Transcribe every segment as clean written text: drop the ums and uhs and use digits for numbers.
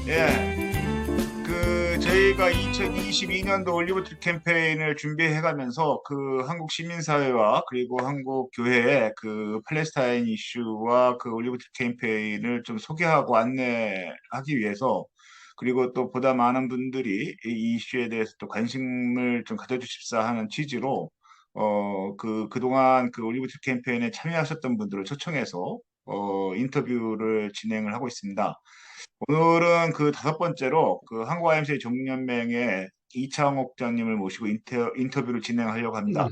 예, 저희가 2022년도 올리브트 캠페인을 준비해가면서 그 한국 시민사회와 그리고 한국 교회의 그 팔레스타인 이슈와 그 올리브트 캠페인을 좀 소개하고 안내하기 위해서 그리고 또 보다 많은 분들이 이 이슈에 대해서 또 관심을 좀 가져주십사 하는 취지로 그동안 그 올리브트 캠페인에 참여하셨던 분들을 초청해서 인터뷰를 진행을 하고 있습니다. 오늘은 그 다섯 번째로 그 한국 IMCA 정연맹의 이창옥 장님을 모시고 인터뷰를 진행하려고 합니다.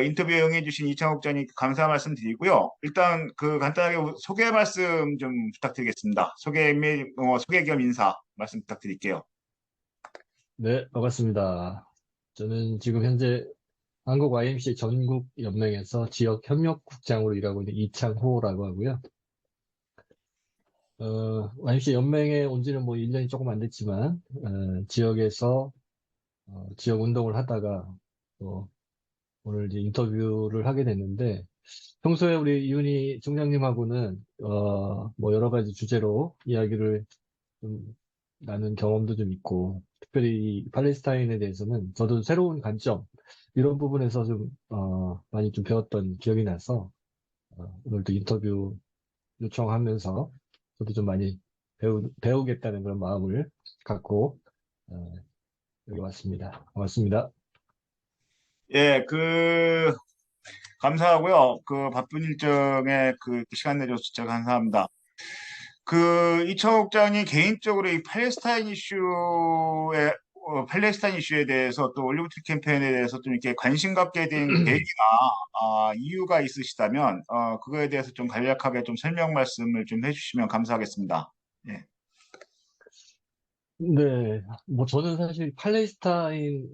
인터뷰에 응해주신 이창옥 장님 감사 말씀 드리고요. 일단 그 간단하게 소개 말씀 좀 부탁드리겠습니다. 소개 겸 인사 말씀 부탁드릴게요. 네, 반갑습니다. 저는 지금 현재 한국 YMCA 전국 연맹에서 지역 협력국장으로 일하고 있는 이창호라고 하고요. YMCA 연맹에 온 지는 뭐 1년이 조금 안 됐지만, 지역에서 지역 운동을 하다가 또 오늘 이제 인터뷰를 하게 됐는데, 평소에 우리 이윤희 총장님하고는 뭐 여러 가지 주제로 이야기를 좀 나눈 경험도 좀 있고, 특별히 이 팔레스타인에 대해서는 저도 새로운 관점, 이런 부분에서 좀, 많이 좀 배웠던 기억이 나서, 오늘도 인터뷰 요청하면서 저도 좀 많이 배우겠다는 그런 마음을 갖고, 어, 여기 왔습니다. 고맙습니다. 예, 감사하고요. 그 바쁜 일정에 그 시간 내줘서 진짜 감사합니다. 이창욱 장이 개인적으로 이 팔레스타인 이슈에 대해서 또 올리브트 캠페인에 대해서 좀 이렇게 관심 갖게 된 계기나 이유가 있으시다면 그거에 대해서 좀 간략하게 좀 설명 말씀을 좀 해주시면 감사하겠습니다. 예. 네, 뭐 저는 사실 팔레스타인이라기보다는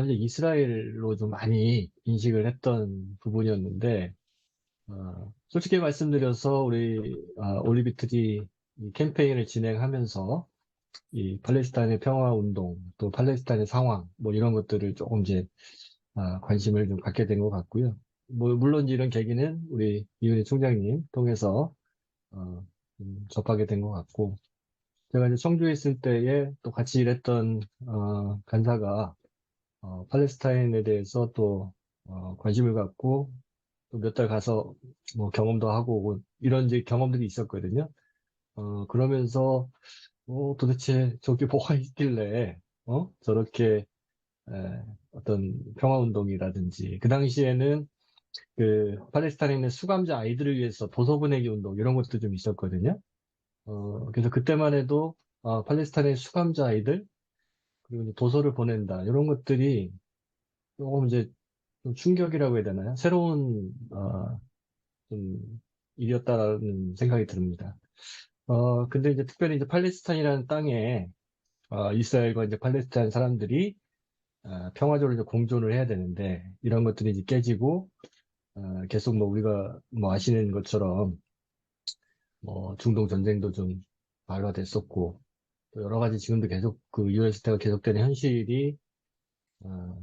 이제 이스라엘로 좀 많이 인식을 했던 부분이었는데, 솔직히 말씀드려서 우리 올리비트리 이 캠페인을 진행하면서 이 팔레스타인의 평화 운동, 또 팔레스타인의 상황, 뭐 이런 것들을 조금 이제 관심을 좀 갖게 된 것 같고요. 뭐 물론 이런 계기는 우리 이은희 총장님 통해서 접하게 된 것 같고, 제가 이제 청주에 있을 때에 또 같이 일했던 간사가 팔레스타인에 대해서 또 관심을 갖고 또 몇 달 가서 뭐 경험도 하고 오고 이런 이제 경험들이 있었거든요. 그러면서 도대체 저게 뭐가 있길래 저렇게 어떤 평화운동이라든지 그 당시에는 그 팔레스타인에 있는 수감자 아이들을 위해서 도서 보내기 운동 이런 것도 좀 있었거든요. 그래서 그때만 해도 팔레스타인의 수감자 아이들 그리고 이제 도서를 보낸다 이런 것들이 조금 이제 좀 충격이라고 해야 되나요? 새로운 좀 일이었다라는 생각이 듭니다. 근데 이제 특별히 이제 팔레스타인이라는 땅에 이스라엘과 이제 팔레스타인 사람들이 평화적으로 이제 공존을 해야 되는데 이런 것들이 이제 깨지고 계속 뭐 우리가 뭐 아시는 것처럼 뭐 중동 전쟁도 좀 발화됐었고 또 여러 가지 지금도 계속 그 유혈 사태가 계속되는 현실이 어,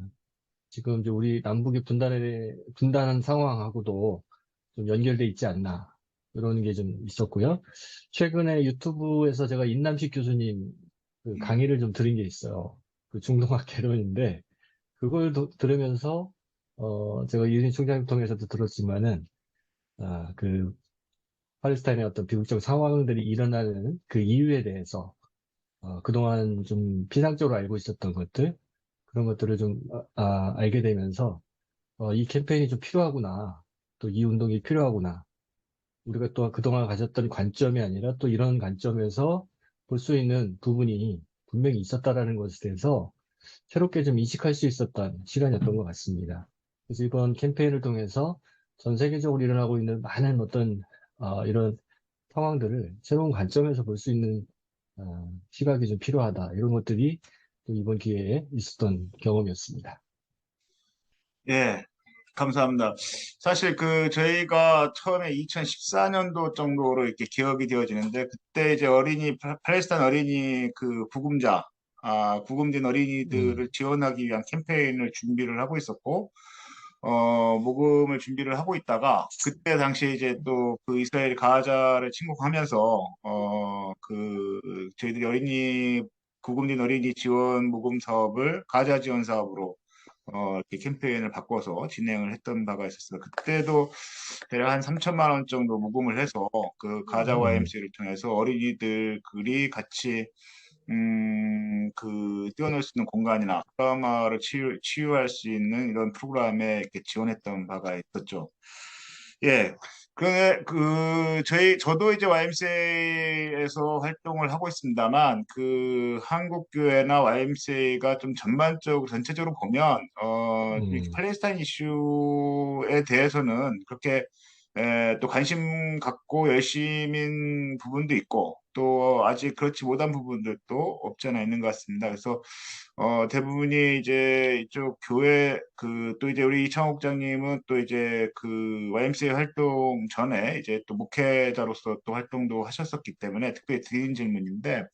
지금 이제 우리 남북이 분단한 상황하고도 좀 연결돼 있지 않나 이런 게 좀 있었고요. 최근에 유튜브에서 제가 인남식 교수님 그 강의를 좀 들은 게 있어요. 그 중동학 개론인데 그걸 들으면서 제가 이은희 총장님 통해서도 들었지만은 그 팔레스타인의 어떤 비극적 상황들이 일어나는 그 이유에 대해서 그동안 좀 피상적으로 알고 있었던 것들 그런 것들을 좀 알게 되면서 이 캠페인이 좀 필요하구나 또 이 운동이 필요하구나 우리가 또 그동안 가졌던 관점이 아니라 또 이런 관점에서 볼 수 있는 부분이 분명히 있었다라는 것에 대해서 새롭게 좀 인식할 수 있었던 시간이었던 것 같습니다. 그래서 이번 캠페인을 통해서 전 세계적으로 일어나고 있는 많은 어떤 이런 상황들을 새로운 관점에서 볼 수 있는 시각이 좀 필요하다. 이런 것들이 또 이번 기회에 있었던 경험이었습니다. 예, 감사합니다. 사실 저희가 처음에 2014년도 정도로 이렇게 기억이 되어지는데 그때 이제 팔레스타인 어린이 구금된 음, 어린이들을 지원하기 위한 캠페인을 준비를 하고 있었고 모금을 준비를 하고 있다가 그때 당시에 이제 또 그 이스라엘 가자를 침공하면서 저희들이 구금된 어린이 지원 모금 사업을 가자 지원 사업으로 이렇게 캠페인을 바꿔서 진행을 했던 바가 있었어요. 그때도 대략 한 3천만 원 정도 모금을 해서 그 가자 음, YMCA를 통해서 어린이들이 같이 뛰어놀 수 있는 공간이나 트라우마를 치유할 수 있는 이런 프로그램에 이렇게 지원했던 바가 있었죠. 예. 저도 이제 YMCA에서 활동을 하고 있습니다만, 그 한국교회나 YMCA가 좀 전체적으로 보면, 이렇게 음, 팔레스타인 이슈에 대해서는 그렇게 또 관심 갖고 열심인 부분도 있고, 또 아직 그렇지 못한 부분들도 없지 않아 있는 것 같습니다. 그래서 대부분이 이제 이쪽 교회 또 이제 우리 이창옥장님은 또 이제 그 YMCA 활동 전에 이제 또 목회자로서 또 활동도 하셨었기 때문에 특별히 드린 질문인데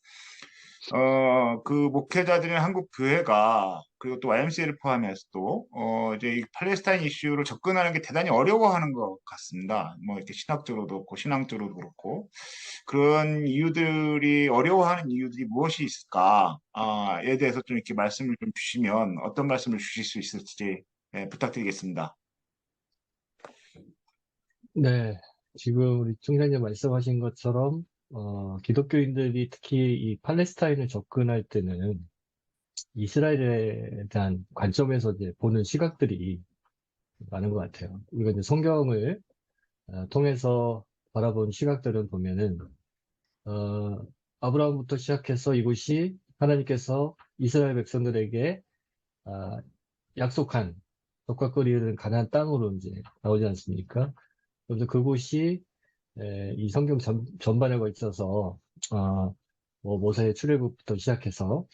그 목회자들인 한국 교회가 그리고 또 YMCA를 포함해서도 이제 이 팔레스타인 이슈로 접근하는 게 대단히 어려워하는 것 같습니다. 뭐 이렇게 신학적으로도 그렇고 신앙적으로도 그렇고 그런 이유들이 어려워하는 이유들이 무엇이 있을까에 대해서 좀 이렇게 말씀을 좀 주시면 어떤 말씀을 주실 수 있을지 부탁드리겠습니다. 네. 지금 우리 총장님 말씀하신 것처럼, 기독교인들이 특히 이 팔레스타인을 접근할 때는 이스라엘에 대한 관점에서 이제 보는 시각들이 많은 것 같아요. 우리가 이제 성경을 통해서 바라본 시각들은 보면은, 어, 아브라함부터 시작해서 이곳이 하나님께서 이스라엘 백성들에게 아, 약속한 적과 꿀이 흐르는 가나안 땅으로 이제 나오지 않습니까? 그래서 그곳이 이 성경 전반에 걸쳐서 뭐 모세의 출애굽부터 시작해서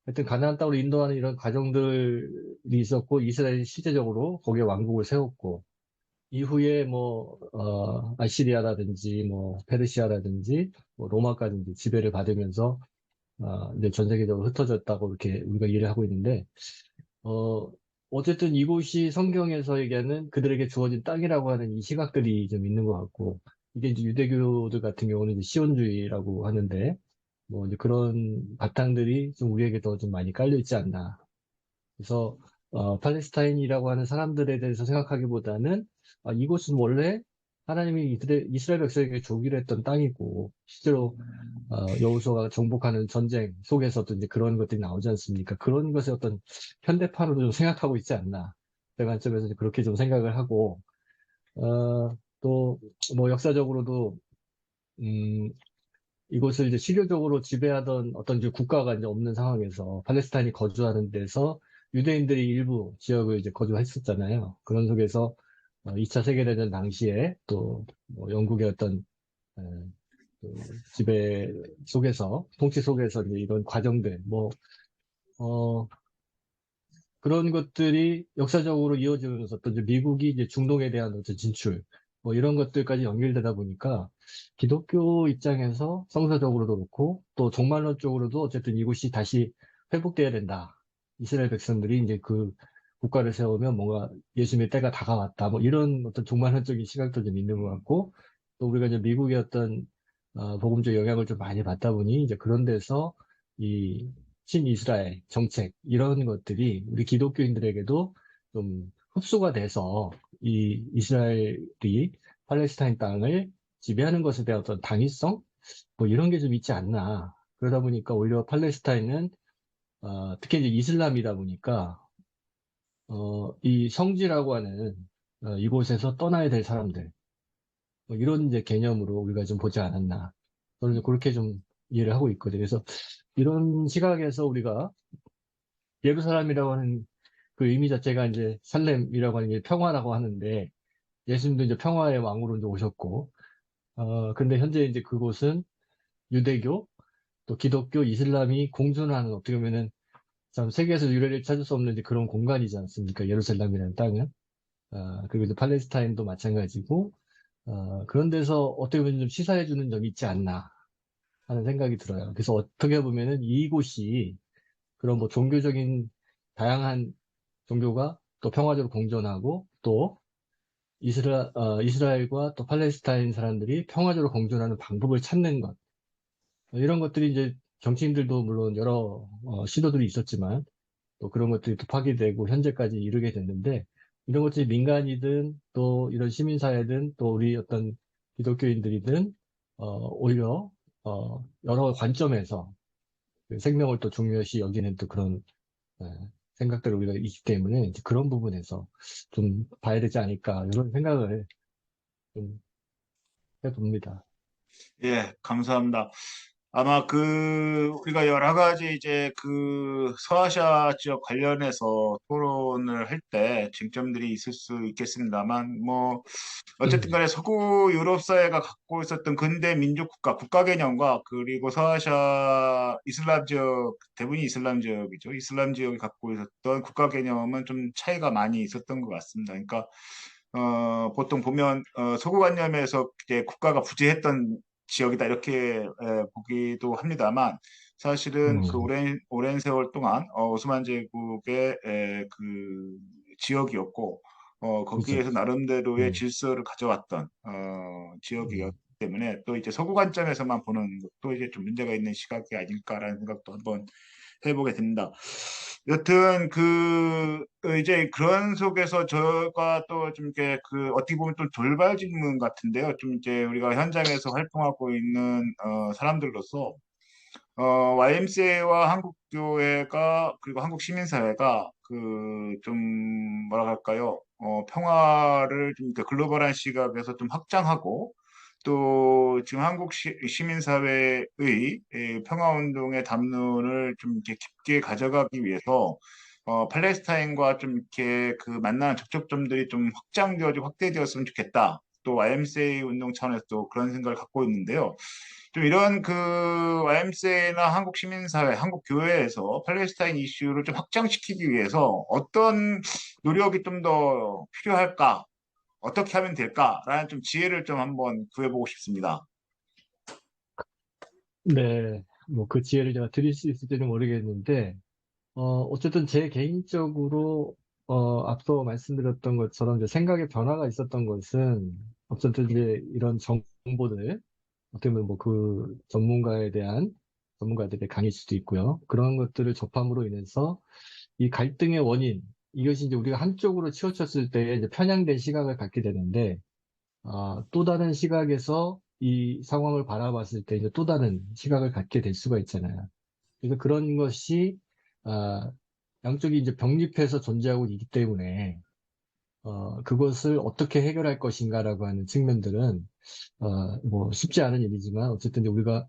하여튼 가나안 땅으로 인도하는 이런 과정들이 있었고 이스라엘이 실제적으로 거기에 왕국을 세웠고 이후에 뭐 아시리아라든지 뭐 페르시아라든지 뭐 로마까지 이제 지배를 받으면서 이제 전 세계적으로 흩어졌다고 이렇게 우리가 이해를 하고 있는데 어, 어쨌든 이곳이 성경에서 얘기하는 그들에게 주어진 땅이라고 하는 이 시각들이 좀 있는 것 같고, 이게 이제 유대교들 같은 경우는 이제 시온주의라고 하는데, 뭐 이제 그런 바탕들이 좀 우리에게 더 좀 많이 깔려 있지 않나. 그래서, 팔레스타인이라고 하는 사람들에 대해서 생각하기보다는, 이곳은 원래 하나님이 이스라엘 백성에게 주기로 했던 땅이고, 실제로 여호수아가 정복하는 전쟁 속에서도 이제 그런 것들이 나오지 않습니까? 그런 것을 어떤 현대판으로 좀 생각하고 있지 않나. 그 관점에서 이제 그렇게 좀 생각을 하고, 또, 뭐 역사적으로도, 음, 이곳을 이제 실효적으로 지배하던 어떤 이제 국가가 이제 없는 상황에서 팔레스타인이 거주하는 데서 유대인들이 일부 지역을 이제 거주했었잖아요. 그런 속에서 2차 세계대전 당시에 또뭐 영국의 어떤 에, 지배 속에서, 통치 속에서 이제 이런 과정들, 어, 그런 것들이 역사적으로 이어지면서 또 이제 미국이 이제 중동에 대한 어떤 진출, 뭐 이런 것들까지 연결되다 보니까 기독교 입장에서 성서적으로도 그렇고 또 종말론적으로도 어쨌든 이곳이 다시 회복돼야 된다. 이스라엘 백성들이 이제 그 국가를 세우면 뭔가 예수님의 때가 다가왔다. 뭐 이런 어떤 종말론적인 시각도 좀 있는 것 같고 또 우리가 이제 미국의 어떤 복음적 영향을 좀 많이 받다 보니 이제 그런 데서 이 친이스라엘 정책 이런 것들이 우리 기독교인들에게도 좀 흡수가 돼서 이 이스라엘이 팔레스타인 땅을 지배하는 것에 대한 어떤 당위성 뭐 이런 게 좀 있지 않나. 그러다 보니까 오히려 팔레스타인은 특히 이제 이슬람이다 보니까 이 성지라고 하는 이곳에서 떠나야 될 사람들 뭐 이런 이제 개념으로 우리가 좀 보지 않았나. 저는 이제 그렇게 좀 이해를 하고 있거든요. 그래서 이런 시각에서 우리가 예루살렘이라고 하는 그 의미 자체가 이제 살렘이라고 하는 게 평화라고 하는데 예수님도 이제 평화의 왕으로 이제 오셨고 근데 현재 이제 그곳은 유대교 또 기독교 이슬람이 공존하는 어떻게 보면은 참 세계에서 유래를 찾을 수 없는 이제 그런 공간이지 않습니까? 예루살렘이라는 땅은 그리고 이제 팔레스타인도 마찬가지고 그런 데서 어떻게 보면 좀 시사해 주는 점이 있지 않나 하는 생각이 들어요. 그래서 어떻게 보면은 이곳이 그런 뭐 종교적인 다양한 종교가 또 평화적으로 공존하고 또 이스라엘과 또 팔레스타인 사람들이 평화적으로 공존하는 방법을 찾는 것. 이런 것들이 이제 정치인들도 물론 여러 시도들이 있었지만 또 그런 것들이 또 파기되고 현재까지 이르게 됐는데 이런 것들이 민간이든 또 이런 시민사회든 또 우리 어떤 기독교인들이든 오히려 여러 관점에서 그 생명을 또 중요시 여기는 또 그런 예, 생각들을 우리가 있기 때문에 이제 그런 부분에서 좀 봐야 되지 않을까 이런 생각을 좀 해봅니다. 예, 감사합니다. 아마 우리가 여러 가지 이제 서아시아 지역 관련해서 토론을 할 때 쟁점들이 있을 수 있겠습니다만, 뭐, 어쨌든 간에 서구 유럽 사회가 갖고 있었던 근대 민족 국가 개념과 그리고 서아시아 이슬람 지역, 대부분이 이슬람 지역이죠. 이슬람 지역이 갖고 있었던 국가 개념은 좀 차이가 많이 있었던 것 같습니다. 그러니까, 보통 보면, 서구관념에서 이제 국가가 부재했던 지역이다 이렇게 보기도 합니다만 사실은 그 음, 오랜 세월 동안 오스만 제국의 그 지역이었고 그죠. 거기에서 나름대로의 음, 질서를 가져왔던 지역이었기 음, 때문에 또 이제 서구 관점에서만 보는 것도 이제 좀 문제가 있는 시각이 아닐까라는 생각도 한번 해보게 됩니다. 여튼 이제 그런 속에서 저가 또 좀 이렇게 어떻게 보면 좀 돌발 질문 같은데요. 좀 이제 우리가 현장에서 활동하고 있는 사람들로서 YMCA와 한국교회가 그리고 한국 시민사회가 좀 뭐라 할까요? 평화를 좀 이렇게 글로벌한 시각에서 좀 확장하고 또 지금 한국 시민사회의 평화운동의 담론을 좀 이렇게 깊게 가져가기 위해서 팔레스타인과 좀 이렇게 만나는 접촉점들이 좀 확장되어지고 확대되었으면 좋겠다. 또 YMCA 운동 차원에서도 그런 생각을 갖고 있는데요. 좀 이런 YMCA나 한국 시민사회, 한국 교회에서 팔레스타인 이슈를 좀 확장시키기 위해서 어떤 노력이 좀 더 필요할까? 어떻게 하면 될까라는 좀 지혜를 좀 한번 구해보고 싶습니다. 네, 뭐 그 지혜를 제가 드릴 수 있을지는 모르겠는데, 어쨌든 제 개인적으로, 앞서 말씀드렸던 것처럼 이제 생각의 변화가 있었던 것은, 어쨌든 이제 이런 정보들, 어떻게 보면 뭐 그 전문가들의 강의일 수도 있고요. 그런 것들을 접함으로 인해서 이 갈등의 원인, 이것이 이제 우리가 한쪽으로 치우쳤을 때 이제 편향된 시각을 갖게 되는데, 또 다른 시각에서 이 상황을 바라봤을 때 이제 또 다른 시각을 갖게 될 수가 있잖아요. 그래서 그런 것이, 아, 양쪽이 이제 병립해서 존재하고 있기 때문에, 그것을 어떻게 해결할 것인가라고 하는 측면들은, 뭐 쉽지 않은 일이지만, 어쨌든 이제 우리가,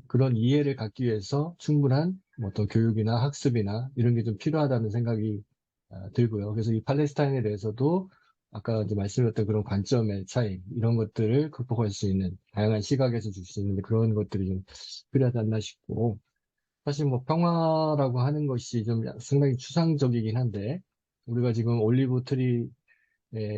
그런 이해를 갖기 위해서 충분한 뭐 어떤 교육이나 학습이나 이런 게 좀 필요하다는 생각이 들고요. 그래서 이 팔레스타인에 대해서도 아까 이제 말씀드렸던 그런 관점의 차이, 이런 것들을 극복할 수 있는 다양한 시각에서 줄 수 있는 그런 것들이 좀 필요하지 않나 싶고, 사실 뭐 평화라고 하는 것이 좀 상당히 추상적이긴 한데, 우리가 지금 올리브 트리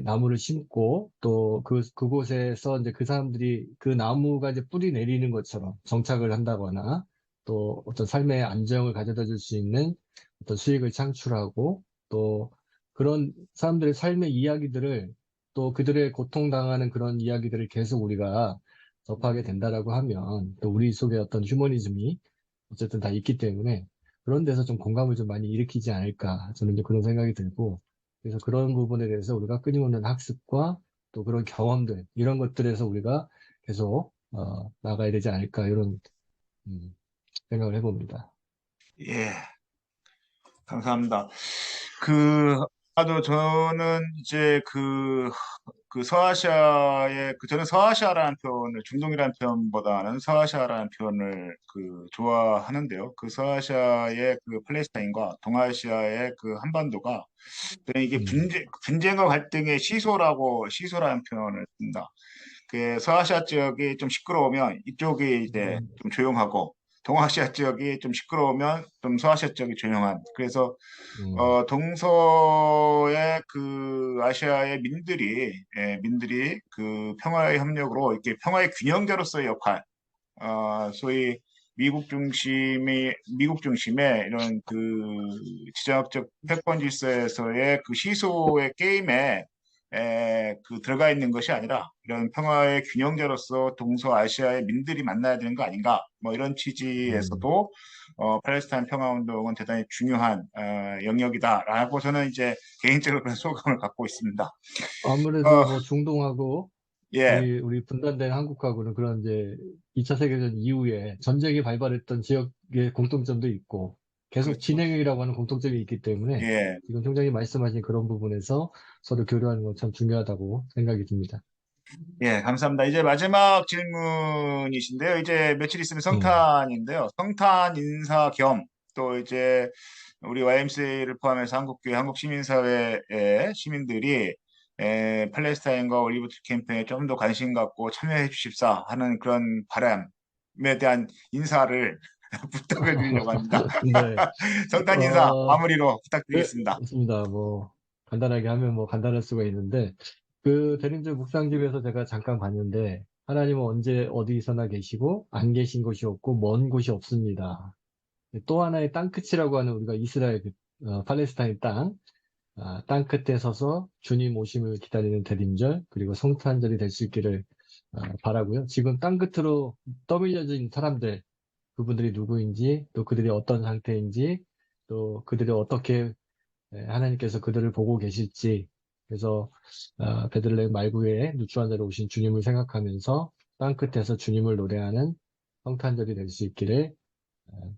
나무를 심고 또 그곳에서 이제 그 사람들이 그 나무가 이제 뿌리 내리는 것처럼 정착을 한다거나 또 어떤 삶의 안정을 가져다 줄 수 있는 어떤 수익을 창출하고 또 그런 사람들의 삶의 이야기들을 또 그들의 고통당하는 그런 이야기들을 계속 우리가 접하게 된다라고 하면 또 우리 속에 어떤 휴머니즘이 어쨌든 다 있기 때문에 그런 데서 좀 공감을 좀 많이 일으키지 않을까 저는 이제 그런 생각이 들고 그래서 그런 부분에 대해서 우리가 끊임없는 학습과 또 그런 경험들, 이런 것들에서 우리가 계속, 나가야 되지 않을까, 이런, 음, 생각을 해봅니다. 예, 감사합니다. 그, 아도 저는 이제 저는 서아시아라는 표현을, 중동이라는 표현보다는 서아시아라는 표현을 좋아하는데요. 서아시아의 팔레스타인과 동아시아의 한반도가 저는 이게 음, 분쟁과 갈등의 시소라는 표현을 씁니다. 서아시아 지역이 좀 시끄러우면 이쪽이 이제 음, 좀 조용하고 동아시아 지역이 좀 시끄러우면 좀 서아시아 지역이 조용한. 그래서 음, 동서의 아시아의 민들이 평화의 협력으로 이렇게 평화의 균형자로서의 역할, 소위 미국 중심의 이런 그 지정학적 패권 질서에서의 그 시소의 게임에 그 들어가 있는 것이 아니라 이런 평화의 균형자로서 동서아시아의 민들이 만나야 되는 거 아닌가? 뭐 이런 음, 취지에서도 팔레스타인 평화운동은 대단히 중요한 영역이다라고 저는 이제 개인적으로 그런 소감을 갖고 있습니다. 아무래도 어, 뭐 중동하고 예, 우리 분단된 한국하고는 그런 이제 2차 세계대전 이후에 전쟁이 발발했던 지역의 공통점도 있고 계속 그렇죠. 진행이라고 하는 공통점이 있기 때문에 예, 지금 총장이 말씀하신 그런 부분에서 서로 교류하는 건 참 중요하다고 생각이 듭니다. 예, 감사합니다. 이제 마지막 질문이신데요. 이제 며칠 있으면 음. 성탄인데요. 성탄 인사 겸 또 이제 우리 YMCA를 포함해서 한국교회, 한국시민사회의 시민들이 팔레스타인과 올리브트 캠페인에 좀 더 관심 갖고 참여해 주십사 하는 그런 바람에 대한 인사를 부탁을 드리려고 합니다. 네. 성탄 인사 어, 마무리로 네, 부탁드리겠습니다. 맞습니다. 뭐, 간단하게 하면 뭐 간단할 수가 있는데, 그 대림절 묵상집에서 제가 잠깐 봤는데, 하나님은 언제 어디서나 계시고, 안 계신 곳이 없고, 먼 곳이 없습니다. 또 하나의 땅끝이라고 하는 우리가 이스라엘, 팔레스타인 땅 끝에 서서 주님 오심을 기다리는 대림절, 그리고 성탄절이 될 수 있기를 바라고요. 지금 땅 끝으로 떠밀려진 사람들, 그분들이 누구인지, 또 그들이 어떤 상태인지, 또 그들이 어떻게 하나님께서 그들을 보고 계실지, 그래서 베들레헴 말구에 누추한 데로 오신 주님을 생각하면서 땅 끝에서 주님을 노래하는 성탄절이 될 수 있기를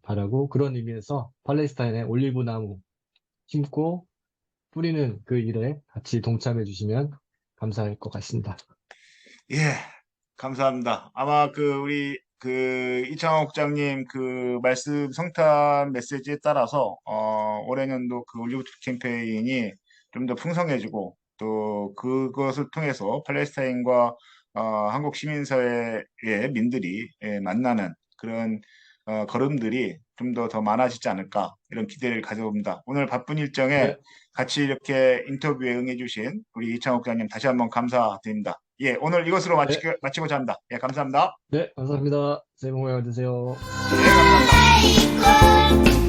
바라고, 그런 의미에서 팔레스타인에 올리브 나무 심고 뿌리는 그 일에 같이 동참해 주시면 감사할 것 같습니다. 예, 감사합니다. 아마 그 우리 그 이창호 국장님 그 말씀 성탄 메시지에 따라서 올해년도 그 올리브트 캠페인이 좀 더 풍성해지고 또 그것을 통해서 팔레스타인과 한국 시민사회의 민들이 만나는 그런 걸음들이 좀 더 많아지지 않을까 이런 기대를 가져봅니다. 오늘 바쁜 일정에 네, 같이 이렇게 인터뷰에 응해주신 우리 이창호 국장님 다시 한번 감사드립니다. 예, 오늘 이것으로 네, 마치고자 합니다. 예, 감사합니다. 네, 감사합니다. 새해 복 많이 받으세요. 예, 감사합니다.